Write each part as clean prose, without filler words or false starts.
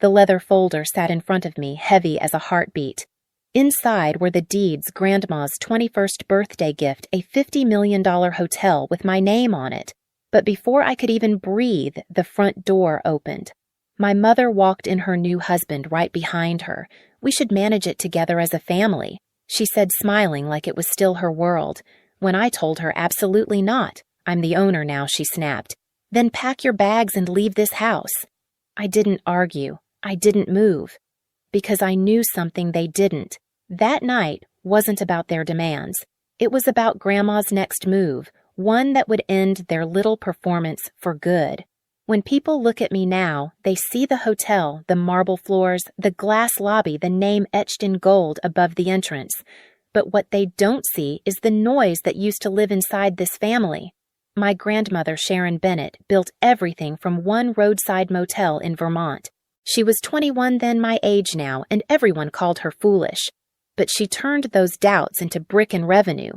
The leather folder sat in front of me, heavy as a heartbeat. Inside were the deeds Grandma's 21st birthday gift, a $50 million hotel with my name on it. But before I could even breathe, the front door opened. My mother walked in her new husband right behind her. We should manage it together as a family, she said, smiling like it was still her world. When I told her absolutely not. I'm the owner now, she snapped. Then pack your bags and leave this house. I didn't argue. I didn't move. Because I knew something they didn't. That night wasn't about their demands. It was about Grandma's next move, one that would end their little performance for good. When people look at me now, they see the hotel, the marble floors, the glass lobby, the name etched in gold above the entrance. But what they don't see is the noise that used to live inside this family. My grandmother, Sharon Bennett, built everything from one roadside motel in Vermont. She was 21 then, my age now, and everyone called her foolish. But she turned those doubts into brick and revenue.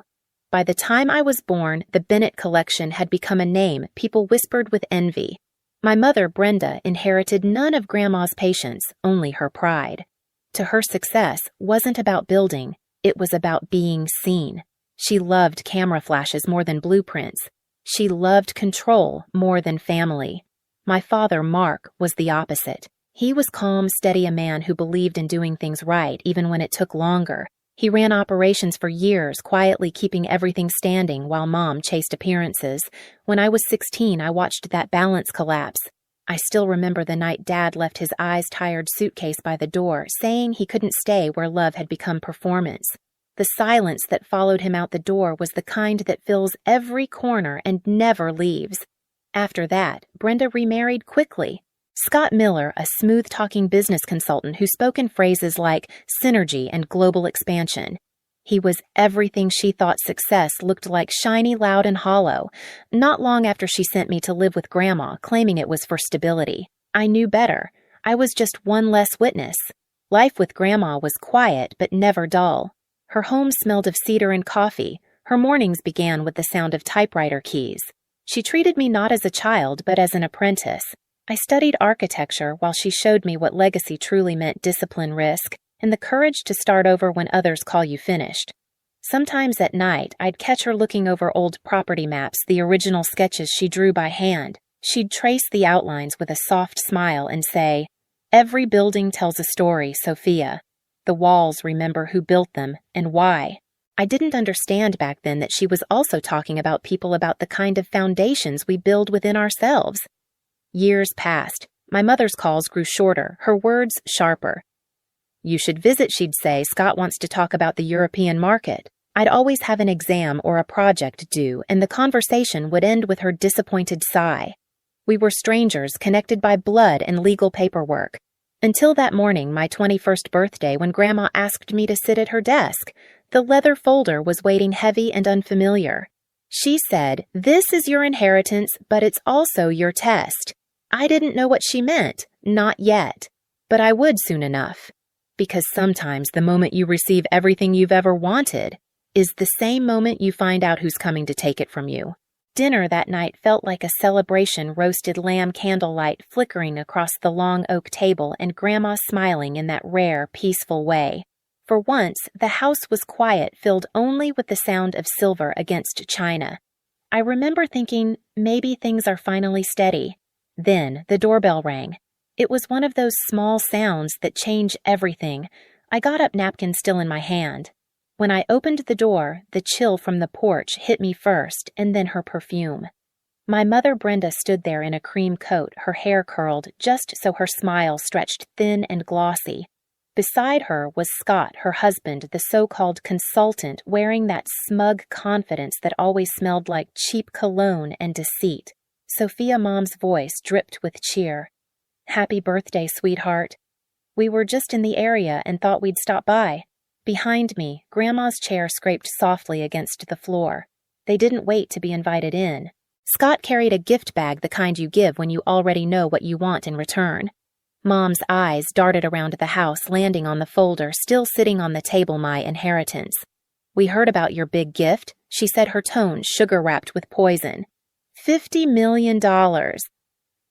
By the time I was born, the Bennett collection had become a name people whispered with envy. My mother, Brenda, inherited none of Grandma's patience, only her pride. To her, success wasn't about building, it was about being seen. She loved camera flashes more than blueprints. She loved control more than family. My father, Mark, was the opposite. He was calm, steady, a man who believed in doing things right, even when it took longer. He ran operations for years, quietly keeping everything standing while Mom chased appearances. When I was 16, I watched that balance collapse. I still remember the night Dad left his eyes-tired suitcase by the door, saying he couldn't stay where love had become performance. The silence that followed him out the door was the kind that fills every corner and never leaves. After that, Brenda remarried quickly. Scott Miller, a smooth-talking business consultant who spoke in phrases like synergy and global expansion. He was everything she thought success looked like, shiny, loud, and hollow. Not long after she sent me to live with Grandma, claiming it was for stability. I knew better. I was just one less witness. Life with Grandma was quiet but never dull. Her home smelled of cedar and coffee. Her mornings began with the sound of typewriter keys. She treated me not as a child but as an apprentice. I studied architecture while she showed me what legacy truly meant: discipline, risk, and the courage to start over when others call you finished. Sometimes at night, I'd catch her looking over old property maps, the original sketches she drew by hand. She'd trace the outlines with a soft smile and say, "Every building tells a story, Sophia. The walls remember who built them and why." I didn't understand back then that she was also talking about people, about the kind of foundations we build within ourselves. Years passed. My mother's calls grew shorter, her words sharper. "You should visit," she'd say. "Scott wants to talk about the European market." I'd always have an exam or a project due, and the conversation would end with her disappointed sigh. We were strangers, connected by blood and legal paperwork. Until that morning, my 21st birthday, when Grandma asked me to sit at her desk. The leather folder was waiting, heavy and unfamiliar. She said, "This is your inheritance, but it's also your test." I didn't know what she meant, not yet, but I would soon enough. Because sometimes the moment you receive everything you've ever wanted is the same moment you find out who's coming to take it from you. Dinner that night felt like a celebration, roasted lamb candlelight flickering across the long oak table and Grandma smiling in that rare, peaceful way. For once, the house was quiet, filled only with the sound of silver against china. I remember thinking, maybe things are finally steady. Then the doorbell rang. It was one of those small sounds that change everything. I got up, napkin still in my hand. When I opened the door, the chill from the porch hit me first, and then her perfume. My mother, Brenda, stood there in a cream coat, her hair curled just so her smile stretched thin and glossy. Beside her was Scott, her husband, the so-called consultant, wearing that smug confidence that always smelled like cheap cologne and deceit. Sophia, Mom's voice dripped with cheer. "Happy birthday, sweetheart. We were just in the area and thought we'd stop by." Behind me, Grandma's chair scraped softly against the floor. They didn't wait to be invited in. Scott carried a gift bag, the kind you give when you already know what you want in return. Mom's eyes darted around the house, landing on the folder still sitting on the table, my inheritance. "We heard about your big gift," she said, her tone sugar-wrapped with poison. $50 million.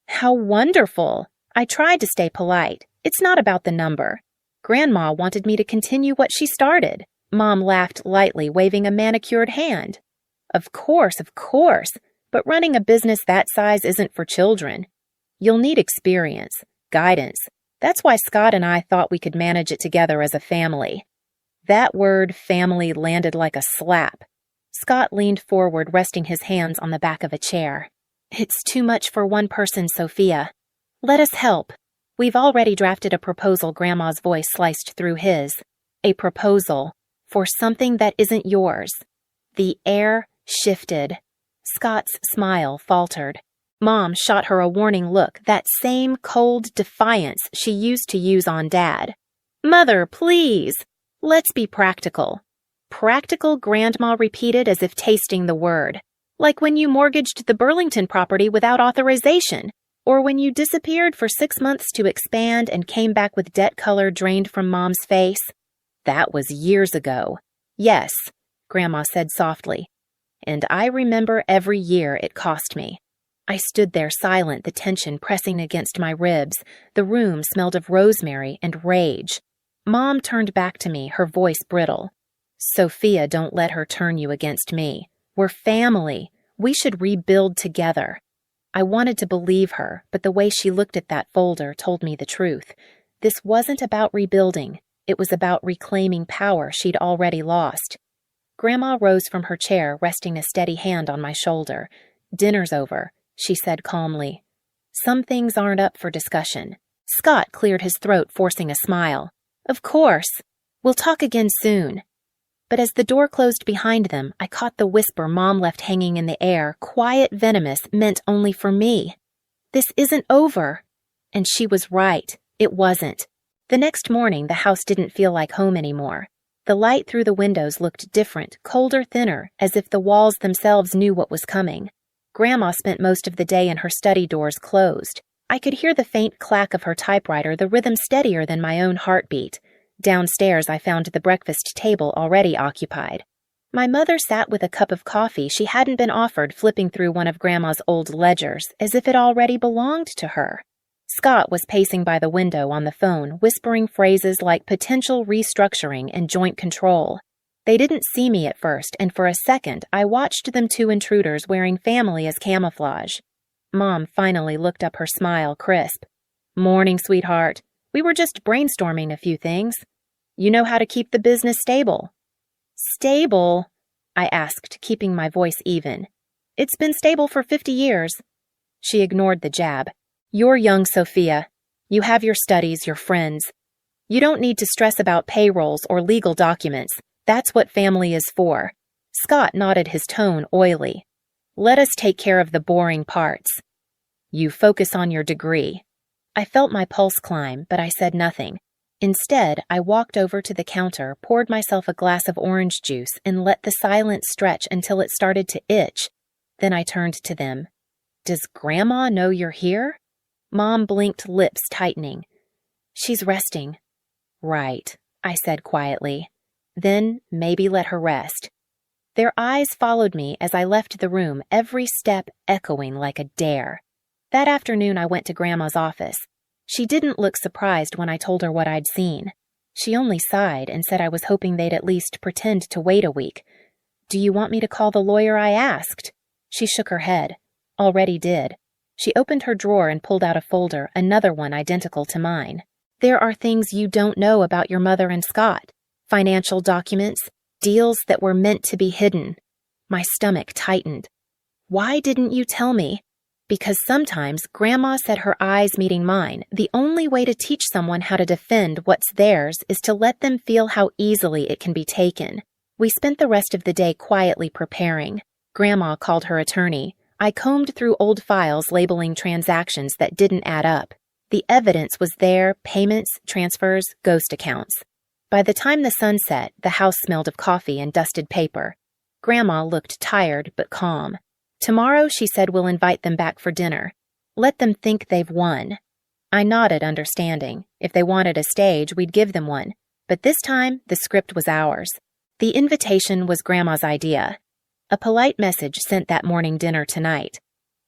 "How wonderful!" I tried to stay polite. It's not about the number. Grandma wanted me to continue what she started. Mom laughed lightly, waving a manicured hand. Of course, but running a business that size isn't for children. You'll need experience, guidance. That's why Scott and I thought we could manage it together as a family. That word family landed like a slap. Scott leaned forward, resting his hands on the back of a chair. It's too much for one person, Sophia. Let us help. We've already drafted a proposal. Grandma's voice sliced through his. A proposal for something that isn't yours. The air shifted. Scott's smile faltered. Mom shot her a warning look, that same cold defiance she used to use on Dad. Mother, please. Let's be practical. Practical, Grandma repeated as if tasting the word. Like when you mortgaged the Burlington property without authorization, or when you disappeared for 6 months to expand and came back with debt color drained from Mom's face. That was years ago. Yes, Grandma said softly. And I remember every year it cost me. I stood there silent, the tension pressing against my ribs. The room smelled of rosemary and rage. Mom turned back to me, her voice brittle. Sophia, don't let her turn you against me. We're family. We should rebuild together. I wanted to believe her, but the way she looked at that folder told me the truth. This wasn't about rebuilding. It was about reclaiming power she'd already lost. Grandma rose from her chair, resting a steady hand on my shoulder. Dinner's over, she said calmly. Some things aren't up for discussion. Scott cleared his throat, forcing a smile. Of course. We'll talk again soon. But as the door closed behind them, I caught the whisper Mom left hanging in the air, quiet, venomous, meant only for me. This isn't over. And she was right. It wasn't. The next morning, the house didn't feel like home anymore. The light through the windows looked different, colder, thinner, as if the walls themselves knew what was coming. Grandma spent most of the day in her study, doors closed. I could hear the faint clack of her typewriter, the rhythm steadier than my own heartbeat. Downstairs, I found the breakfast table already occupied. My mother sat with a cup of coffee she hadn't been offered, flipping through one of Grandma's old ledgers, as if it already belonged to her. Scott was pacing by the window on the phone, whispering phrases like potential restructuring and joint control. They didn't see me at first, and for a second, I watched them, two intruders wearing family as camouflage. Mom finally looked up, her smile crisp. Morning, sweetheart. We were just brainstorming a few things. You know how to keep the business stable. Stable? I asked, keeping my voice even. It's been stable for 50 years. She ignored the jab. You're young, Sophia. You have your studies, your friends. You don't need to stress about payrolls or legal documents. That's what family is for. Scott nodded, his tone oily. Let us take care of the boring parts. You focus on your degree. I felt my pulse climb, but I said nothing. Instead, I walked over to the counter, poured myself a glass of orange juice, and let the silence stretch until it started to itch. Then I turned to them. Does Grandma know you're here? Mom blinked, lips tightening. She's resting. Right, I said quietly. Then maybe let her rest. Their eyes followed me as I left the room, every step echoing like a dare. That afternoon, I went to Grandma's office. She didn't look surprised when I told her what I'd seen. She only sighed and said I was hoping they'd at least pretend to wait a week. Do you want me to call the lawyer? I asked. She shook her head. Already did. She opened her drawer and pulled out a folder, another one identical to mine. There are things you don't know about your mother and Scott. Financial documents, deals that were meant to be hidden. My stomach tightened. Why didn't you tell me? Because sometimes, Grandma said, her eyes meeting mine, the only way to teach someone how to defend what's theirs is to let them feel how easily it can be taken. We spent the rest of the day quietly preparing. Grandma called her attorney. I combed through old files labeling transactions that didn't add up. The evidence was there, payments, transfers, ghost accounts. By the time the sun set, the house smelled of coffee and dusted paper. Grandma looked tired but calm. Tomorrow, she said, we'll invite them back for dinner. Let them think they've won. I nodded, understanding. If they wanted a stage, we'd give them one. But this time, the script was ours. The invitation was Grandma's idea. A polite message sent that morning dinner tonight.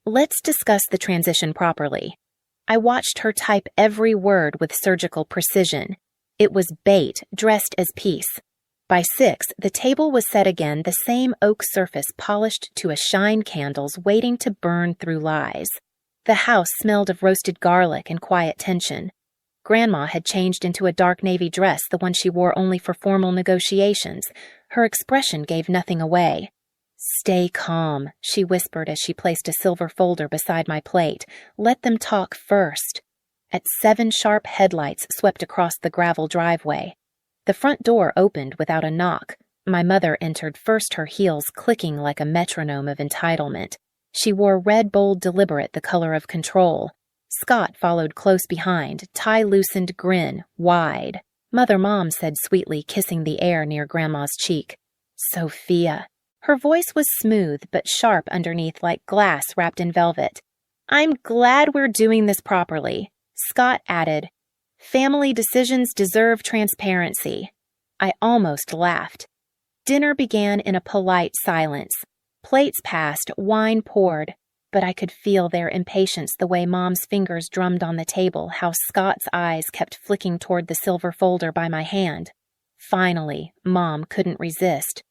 Let's discuss the transition properly. I watched her type every word with surgical precision. It was bait dressed as peace. By 6, the table was set again, the same oak surface polished to a shine, candles waiting to burn through lies. The house smelled of roasted garlic and quiet tension. Grandma had changed into a dark navy dress, the one she wore only for formal negotiations. Her expression gave nothing away. "Stay calm," she whispered as she placed a silver folder beside my plate. "Let them talk first." At 7, sharp headlights swept across the gravel driveway. The front door opened without a knock. My mother entered first, her heels clicking like a metronome of entitlement. She wore red, bold, deliberate, the color of control. Scott followed close behind, tie-loosened grin, wide. Mom said sweetly, kissing the air near Grandma's cheek. "Sophia." Her voice was smooth but sharp underneath, like glass wrapped in velvet. "I'm glad we're doing this properly." Scott added, "Family decisions deserve transparency." I almost laughed. Dinner began in a polite silence. Plates passed, wine poured, but I could feel their impatience the way Mom's fingers drummed on the table, how Scott's eyes kept flicking toward the silver folder by my hand. Finally, Mom couldn't resist.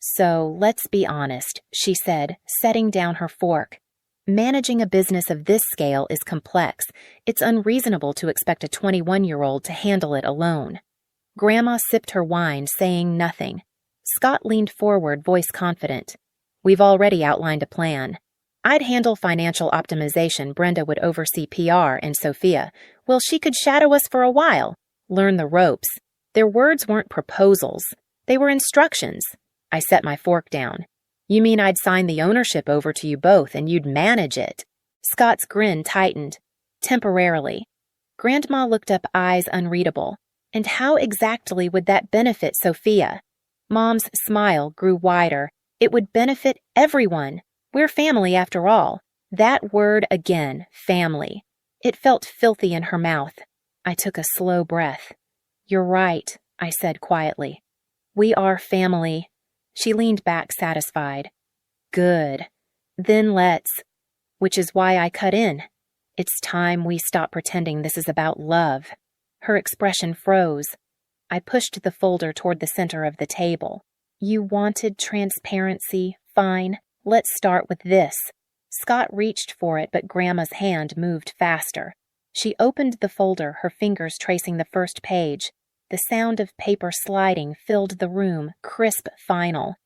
"So, let's be honest," she said, setting down her fork. "Managing a business of this scale is complex. It's unreasonable to expect a 21-year-old to handle it alone." Grandma sipped her wine, saying nothing. Scott leaned forward, voice confident. "We've already outlined a plan. I'd handle financial optimization, Brenda would oversee PR, and Sophia, well, she could shadow us for a while, learn the ropes." Their words weren't proposals. They were instructions. I set my fork down. "You mean I'd sign the ownership over to you both and you'd manage it?" Scott's grin tightened. "Temporarily." Grandma looked up, eyes unreadable. "And how exactly would that benefit Sophia?" Mom's smile grew wider. "It would benefit everyone. We're family after all." That word again, family. It felt filthy in her mouth. I took a slow breath. "You're right," I said quietly. "We are family." She leaned back, satisfied. "Good. Then let's..." Which is why I cut in. "It's time we stop pretending this is about love." Her expression froze. I pushed the folder toward the center of the table. "You wanted transparency. Fine. Let's start with this." Scott reached for it, but Grandma's hand moved faster. She opened the folder, her fingers tracing the first page. The sound of paper sliding filled the room, crisp, final.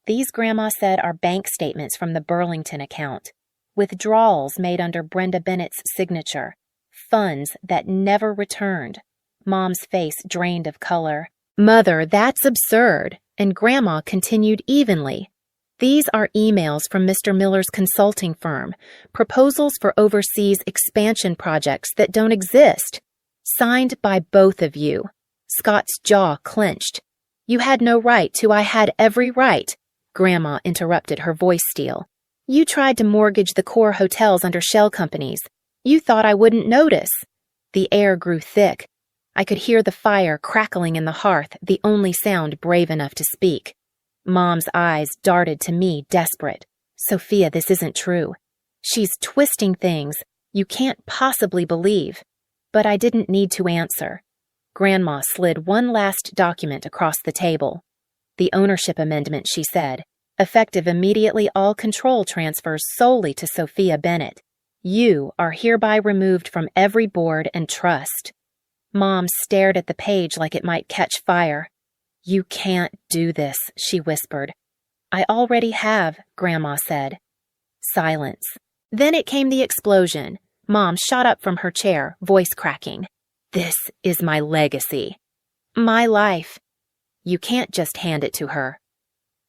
"These," Grandma said, "are bank statements from the Burlington account. Withdrawals made under Brenda Bennett's signature. Funds that never returned." Mom's face drained of color. "Mother, that's absurd." And Grandma continued evenly. "These are emails from Mr. Miller's consulting firm, proposals for overseas expansion projects that don't exist. Signed by both of you." Scott's jaw clenched. "You had no right to. I had every right." Grandma interrupted, her voice steel. "You tried to mortgage the core hotels under shell companies. You thought I wouldn't notice." The air grew thick. I could hear the fire crackling in the hearth, the only sound brave enough to speak. Mom's eyes darted to me, desperate. "Sophia, this isn't true. She's twisting things. You can't possibly believe." But I didn't need to answer. Grandma slid one last document across the table. "The ownership amendment," she said. "Effective immediately, all control transfers solely to Sophia Bennett. You are hereby removed from every board and trust." Mom stared at the page like it might catch fire. "You can't do this," she whispered. "I already have," Grandma said. Silence. Then it came the explosion. Mom shot up from her chair, voice cracking. "This is my legacy. My life. You can't just hand it to her."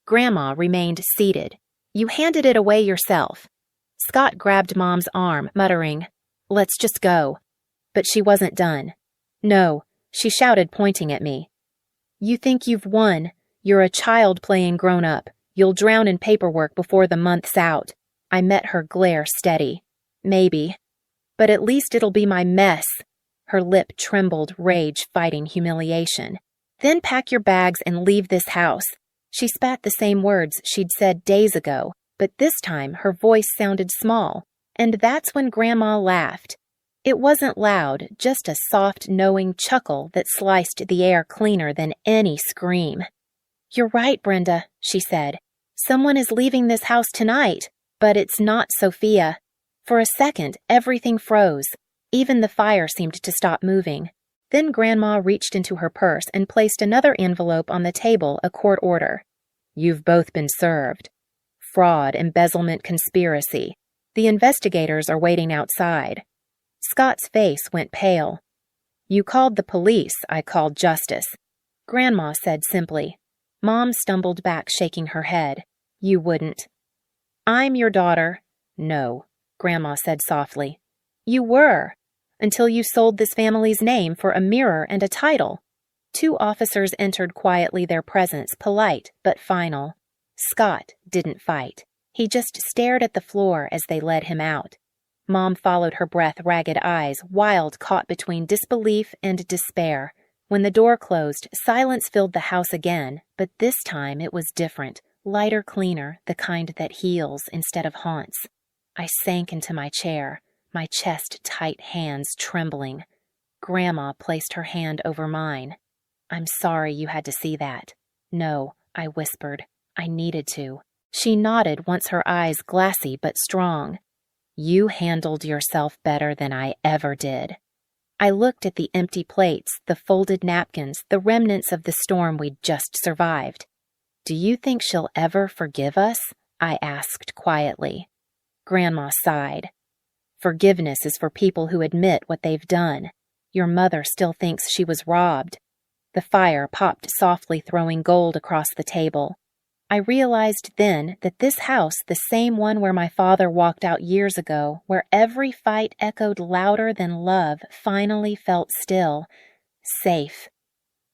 Grandma remained seated. "You handed it away yourself." Scott grabbed Mom's arm, muttering, "Let's just go." But she wasn't done. "No," she shouted, pointing at me. "You think you've won. You're a child playing grown-up. You'll drown in paperwork before the month's out." I met her glare steady. "Maybe. But at least it'll be my mess." Her lip trembled, rage fighting humiliation. "Then pack your bags and leave this house." She spat the same words she'd said days ago, but this time her voice sounded small, and that's when Grandma laughed. It wasn't loud, just a soft, knowing chuckle that sliced the air cleaner than any scream. "You're right, Brenda," she said. "Someone is leaving this house tonight, but it's not Sophia." For a second, everything froze. Even the fire seemed to stop moving. Then Grandma reached into her purse and placed another envelope on the table, a court order. "You've both been served. Fraud, embezzlement, conspiracy. The investigators are waiting outside." Scott's face went pale. "You called the police, I called justice," Grandma said simply. Mom stumbled back, shaking her head. "You wouldn't." "I'm your daughter." "No," Grandma said softly. "You were, until you sold this family's name for a mirror and a title." Two officers entered quietly, their presence polite but final. Scott didn't fight. He just stared at the floor as they led him out. Mom followed her breath, ragged eyes, wild, caught between disbelief and despair. When the door closed, silence filled the house again, but this time it was different, lighter, cleaner, the kind that heals instead of haunts. I sank into my chair, my chest tight, hands trembling. Grandma placed her hand over mine. "I'm sorry you had to see that." "No," I whispered. "I needed to." She nodded, once her eyes glassy but strong. "You handled yourself better than I ever did." I looked at the empty plates, the folded napkins, the remnants of the storm we'd just survived. "Do you think she'll ever forgive us?" I asked quietly. Grandma sighed. "Forgiveness is for people who admit what they've done. Your mother still thinks she was robbed." The fire popped softly, throwing gold across the table. I realized then that this house, the same one where my father walked out years ago, where every fight echoed louder than love, finally felt still, safe.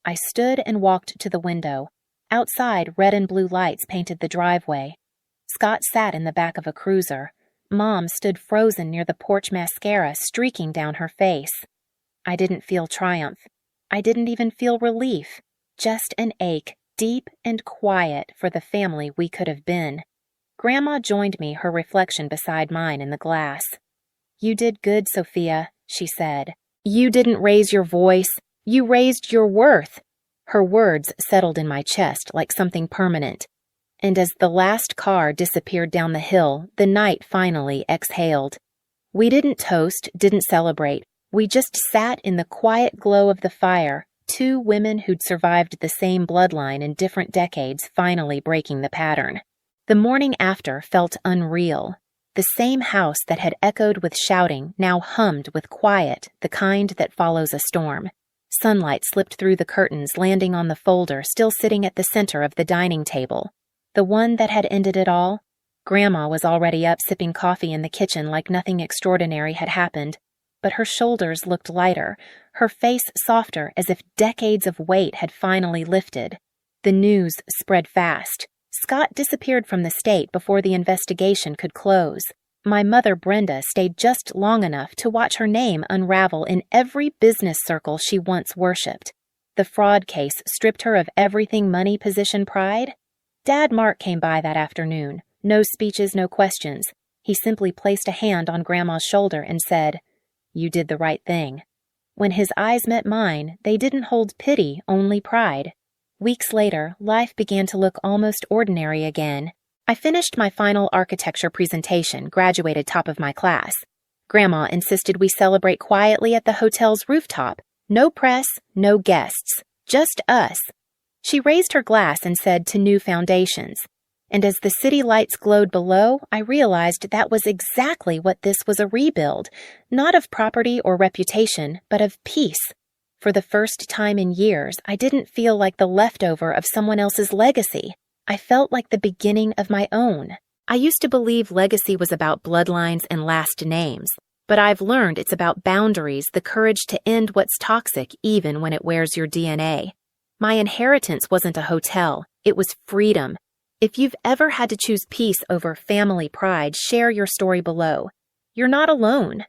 I stood and walked to the window. Outside, red and blue lights painted the driveway. Scott sat in the back of a cruiser. Mom stood frozen near the porch, mascara streaking down her face. I didn't feel triumph. I didn't even feel relief, just an ache, deep and quiet, for the family we could have been. Grandma joined me, her reflection beside mine in the glass. "You did good, Sophia," she said. "You didn't raise your voice. You raised your worth." Her words settled in my chest like something permanent. And as the last car disappeared down the hill, the night finally exhaled. We didn't toast, didn't celebrate. We just sat in the quiet glow of the fire, two women who'd survived the same bloodline in different decades finally breaking the pattern. The morning after felt unreal. The same house that had echoed with shouting now hummed with quiet, the kind that follows a storm. Sunlight slipped through the curtains, landing on the folder still sitting at the center of the dining table. The one that had ended it all? Grandma was already up, sipping coffee in the kitchen like nothing extraordinary had happened. But her shoulders looked lighter, her face softer, as if decades of weight had finally lifted. The news spread fast. Scott disappeared from the state before the investigation could close. My mother, Brenda, stayed just long enough to watch her name unravel in every business circle she once worshipped. The fraud case stripped her of everything money, position, pride. Dad Mark came by that afternoon. No speeches, no questions. He simply placed a hand on Grandma's shoulder and said, "You did the right thing." When his eyes met mine, they didn't hold pity, only pride. Weeks later, life began to look almost ordinary again. I finished my final architecture presentation, graduated top of my class. Grandma insisted we celebrate quietly at the hotel's rooftop. No press, no guests, just us. She raised her glass and said, "To new foundations." And as the city lights glowed below, I realized that was exactly what this was, a rebuild, not of property or reputation, but of peace. For the first time in years, I didn't feel like the leftover of someone else's legacy. I felt like the beginning of my own. I used to believe legacy was about bloodlines and last names, but I've learned it's about boundaries, the courage to end what's toxic even when it wears your DNA. My inheritance wasn't a hotel, it was freedom. If you've ever had to choose peace over family pride, share your story below. You're not alone.